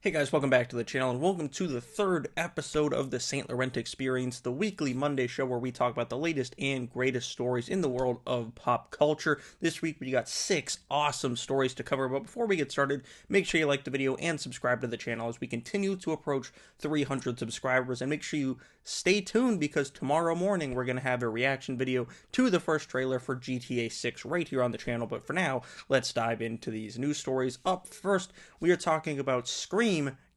Hey guys, welcome back to the channel and welcome to the third episode of the StLaurent Experience, the weekly Monday show where we talk about the latest and greatest stories in the world of pop culture. This week we got 6 awesome stories to cover, but before we get started, make sure you like the video and subscribe to the channel as we continue to approach 300 subscribers, and make sure you stay tuned because tomorrow morning we're going to have a reaction video to the first trailer for GTA 6 right here on the channel. But for now, let's dive into these news stories. Up first, we are talking about Scream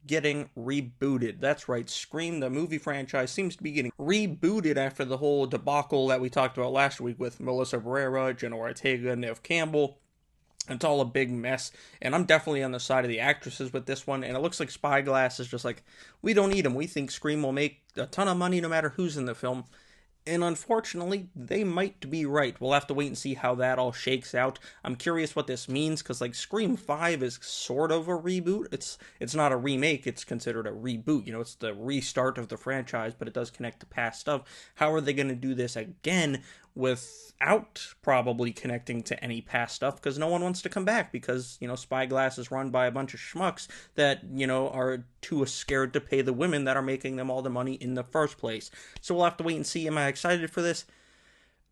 getting rebooted. That's right, Scream, the movie franchise, seems to be getting rebooted after the whole debacle that we talked about last week with Melissa Barrera, Jenna Ortega, Neve Campbell. It's all a big mess, and I'm definitely on the side of the actresses with this one, and it looks like Spyglass is just like, we don't need them. We think Scream will make a ton of money no matter who's in the film. And unfortunately, they might be right. We'll have to wait and see how that all shakes out. I'm curious what this means, because like Scream 5 is sort of a reboot. It's not a remake, it's considered a reboot. You know, it's the restart of the franchise, but it does connect to past stuff. How are they going to do this again without probably connecting to any past stuff? Because no one wants to come back, because, you know, Spyglass is run by a bunch of schmucks that, you know, are too scared to pay the women that are making them all the money in the first place. So we'll have to wait and see. Am I excited for this?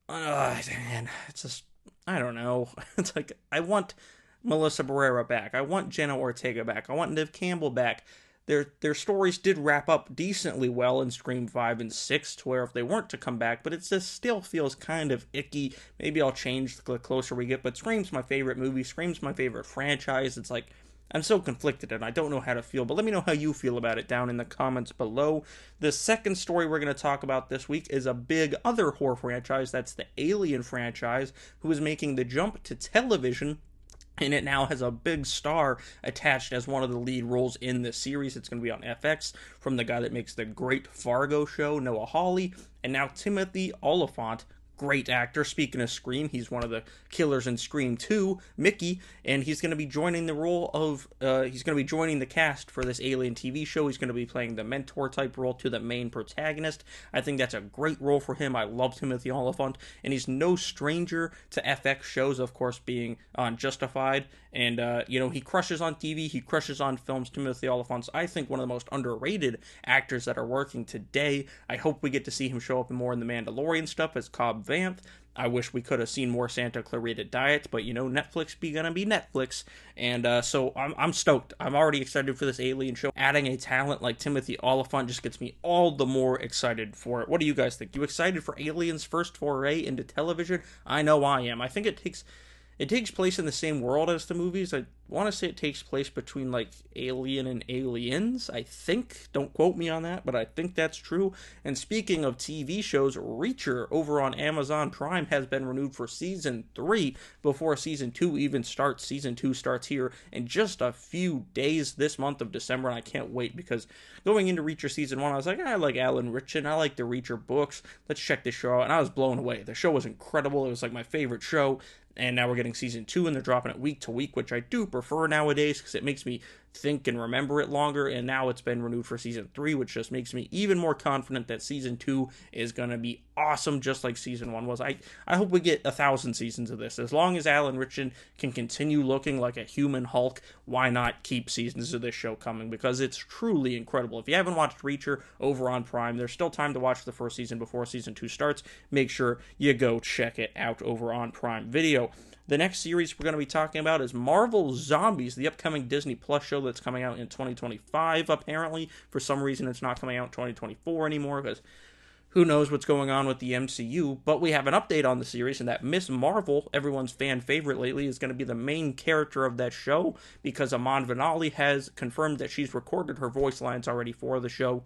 Man, it's just, I don't know. It's like, I want Melissa Barrera back. I want Jenna Ortega back. I want Neve Campbell back. Their stories did wrap up decently well in Scream 5 and 6, to where if they weren't to come back, but it just still feels kind of icky. Maybe I'll change the closer we get, but Scream's my favorite movie. Scream's my favorite franchise. It's like, I'm so conflicted and I don't know how to feel, but let me know how you feel about it down in the comments below. The second story we're going to talk about this week is a big other horror franchise. That's the Alien franchise, who is making the jump to television. And it now has a big star attached as one of the lead roles in the series. It's going to be on FX from the guy that makes the great Fargo show, Noah Hawley. And now Timothy Olyphant, great actor. Speaking of Scream, he's one of the killers in Scream 2, Mickey, and he's going to be joining the role of, he's going to be joining the cast for this Alien TV show. He's going to be playing the mentor type role to the main protagonist. I think that's a great role for him. I love Timothy Olyphant, and he's no stranger to FX shows, of course, being on Justified, and, you know, he crushes on TV, he crushes on films. Timothy Olyphant's, I think, one of the most underrated actors that are working today. I hope we get to see him show up more in the Mandalorian stuff as Cobb Vanth. I wish we could have seen more Santa Clarita Diet, but you know, Netflix be gonna be Netflix, and so I'm stoked. I'm already excited for this Alien show. Adding a talent like Timothy Olyphant just gets me all the more excited for it. What do you guys think? You excited for Alien's first foray into television? I know I am. I think it takes place in the same world as the movies. I want to say it takes place between, like, Alien and Aliens, I think. Don't quote me on that, but I think that's true. And speaking of TV shows, Reacher over on Amazon Prime has been renewed for Season 3 before Season 2 even starts. Season 2 starts here in just a few days this month of December, and I can't wait, because going into Reacher Season 1, I was like, I like Alan Ritchson, I like the Reacher books, let's check this show out, and I was blown away. The show was incredible. It was like my favorite show. And now we're getting Season 2, and they're dropping it week to week, which I do prefer nowadays because it makes me think and remember it longer. And now it's been renewed for Season 3, which just makes me even more confident that Season 2 is going to be awesome, just like Season 1 was. I hope we get 1,000 seasons of this. As long as Alan Ritchson can continue looking like a human Hulk, why not keep seasons of this show coming? Because it's truly incredible. If you haven't watched Reacher over on Prime, there's still time to watch the first season before Season 2 starts. Make sure you go check it out over on Prime Video. The next series we're going to be talking about is Marvel Zombies, the upcoming Disney Plus show that's coming out in 2025, apparently. For some reason, it's not coming out in 2024 anymore, because who knows what's going on with the MCU. But we have an update on the series, and that Miss Marvel, everyone's fan favorite lately, is going to be the main character of that show, because Amon Vanali has confirmed that she's recorded her voice lines already for the show,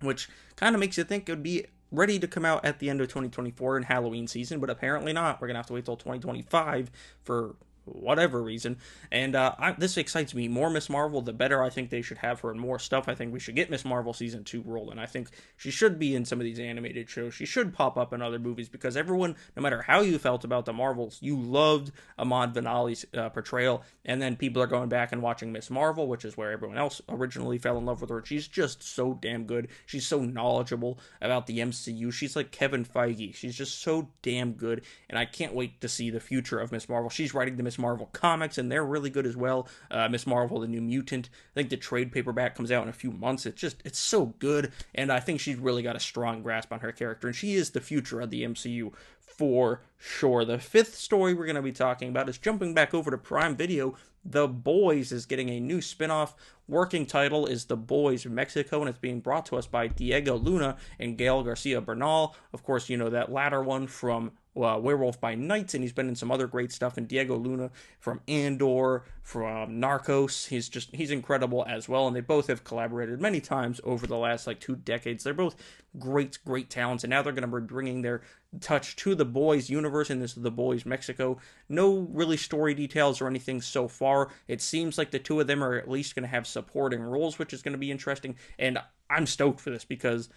which kind of makes you think it would be ready to come out at the end of 2024 in Halloween season, but apparently not. We're going to have to wait till 2025 for whatever reason, and this excites me. More Miss Marvel, the better. I think they should have her in more stuff. I think we should get Miss Marvel Season 2 rolling. I think she should be in some of these animated shows. She should pop up in other movies, because everyone, no matter how you felt about the Marvels, you loved Ahmad Vanali's portrayal, and then people are going back and watching Miss Marvel, which is where everyone else originally fell in love with her. She's just so damn good. She's so knowledgeable about the MCU. She's like Kevin Feige. She's just so damn good, and I can't wait to see the future of Miss Marvel. She's writing the Miss Marvel comics, and they're really good as well. Miss Marvel, the New Mutant. I think the trade paperback comes out in a few months. It's so good, and I think she's really got a strong grasp on her character, and she is the future of the MCU for sure. The fifth story we're going to be talking about is jumping back over to Prime Video. The Boys is getting a new spin-off. Working title is The Boys Mexico, and it's being brought to us by Diego Luna and Gael Garcia Bernal. Of course, you know that latter one from Werewolf by Night, and he's been in some other great stuff. And Diego Luna from Andor, from Narcos, he's incredible as well. And they both have collaborated many times over the last 2 decades. They're both great talents, and now they're going to be bringing their touch to the Boys universe, and this is The Boys Mexico. No really story details or anything so far. It seems like the two of them are at least going to have supporting roles, which is going to be interesting. And I'm stoked for this because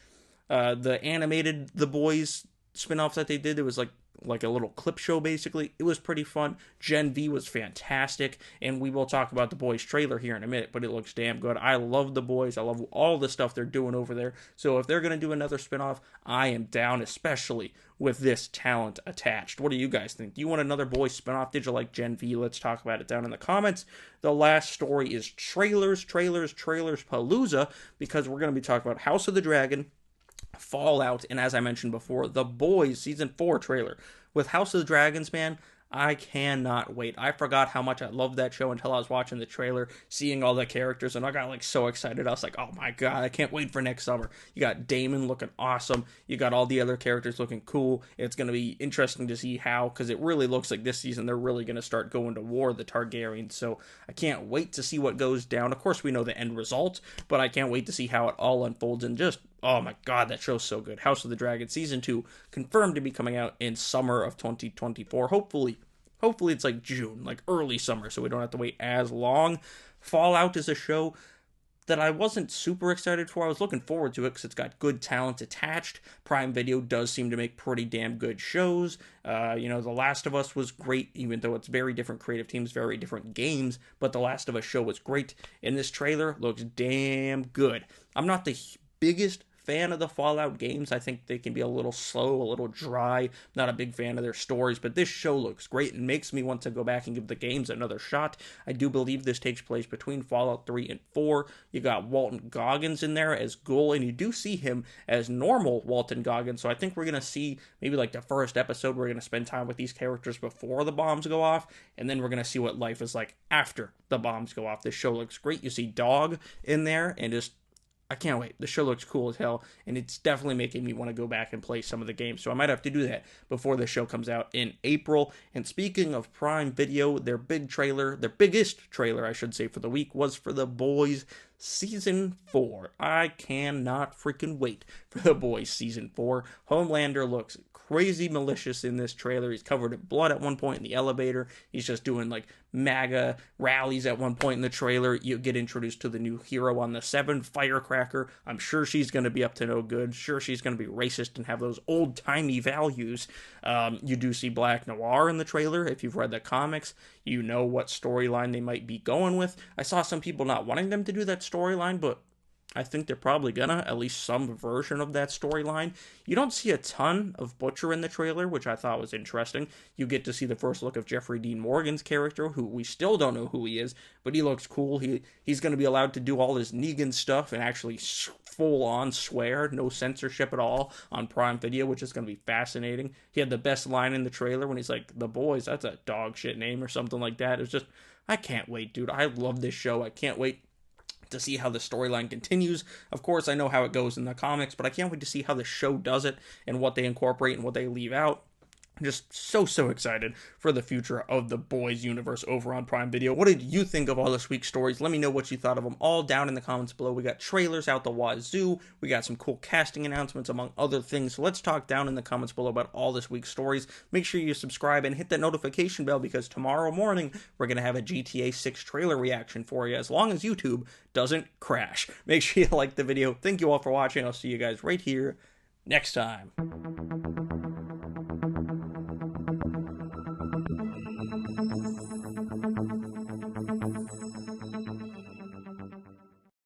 the animated The Boys spin-offs that they did, it was like a little clip show, basically. It was pretty fun. Gen V was fantastic, and we will talk about The Boys trailer here in a minute, but it looks damn good. I love The Boys. I love all the stuff they're doing over there. So if they're going to do another spin-off, I am down, especially with this talent attached. What do you guys think? Do you want another Boys spin-off? Did you like Gen V? Let's talk about it down in the comments. The last story is trailers palooza, because we're going to be talking about House of the Dragon, Fallout, and as I mentioned before, The Boys Season 4 trailer. With House of the Dragons, man, I cannot wait. I forgot how much I loved that show until I was watching the trailer, seeing all the characters, and I got so excited. I was like, oh my god, I can't wait for next summer. You got Daemon looking awesome. You got all the other characters looking cool. It's going to be interesting to see how, because it really looks like this season they're really going to start going to war, the Targaryens. So I can't wait to see what goes down. Of course, we know the end result, but I can't wait to see how it all unfolds, and just oh my god, that show's so good. House of the Dragon Season 2 confirmed to be coming out in summer of 2024. Hopefully it's June, early summer, so we don't have to wait as long. Fallout is a show that I wasn't super excited for. I was looking forward to it because it's got good talent attached. Prime Video does seem to make pretty damn good shows. The Last of Us was great, even though it's very different creative teams, very different games, but the Last of Us show was great, and this trailer looks damn good. I'm not the biggest fan of the Fallout games. I think they can be a little slow, a little dry. Not a big fan of their stories, but this show looks great and makes me want to go back and give the games another shot. I do believe this takes place between Fallout 3 and 4. You got Walton Goggins in there as Ghoul, and you do see him as normal Walton Goggins, so I think we're going to see maybe the first episode, we're going to spend time with these characters before the bombs go off, and then we're going to see what life is like after the bombs go off. This show looks great. You see Dog in there, and I can't wait. The show looks cool as hell, and it's definitely making me want to go back and play some of the games, so I might have to do that before the show comes out in April. And speaking of Prime Video, their biggest trailer, I should say, for the week was for The Boys Season 4. I cannot freaking wait for The Boys Season 4. Homelander looks crazy malicious in this trailer. He's covered in blood at one point in the elevator. He's just doing MAGA rallies at one point in the trailer. You get introduced to the new hero on the 7, Firecracker. I'm sure she's going to be up to no good. Sure, she's going to be racist and have those old-timey values. You do see Black Noir in the trailer. If you've read the comics, you know what storyline they might be going with. I saw some people not wanting them to do that storyline, but I think they're probably gonna, at least some version of that storyline. You don't see a ton of Butcher in the trailer, which I thought was interesting. You get to see the first look of Jeffrey Dean Morgan's character, who we still don't know who he is, but he looks cool. He's gonna be allowed to do all his Negan stuff and actually full-on swear, no censorship at all, on Prime Video, which is gonna be fascinating. He had the best line in the trailer when he's like, "The Boys, that's a dog shit name," or something like that. It was just, I can't wait, dude. I love this show. I can't wait to see how the storyline continues. Of course, I know how it goes in the comics, but I can't wait to see how the show does it and what they incorporate and what they leave out. I'm just so excited for the future of the Boys universe over on Prime Video. What did you think of all this week's stories? Let me know what you thought of them all down in the comments below. We got trailers out the wazoo. We got some cool casting announcements, among other things. So let's talk down in the comments below about all this week's stories. Make sure you subscribe and hit that notification bell, because tomorrow morning we're going to have a GTA 6 trailer reaction for you, as long as YouTube doesn't crash. Make sure you like the video. Thank you all for watching. I'll see you guys right here next time.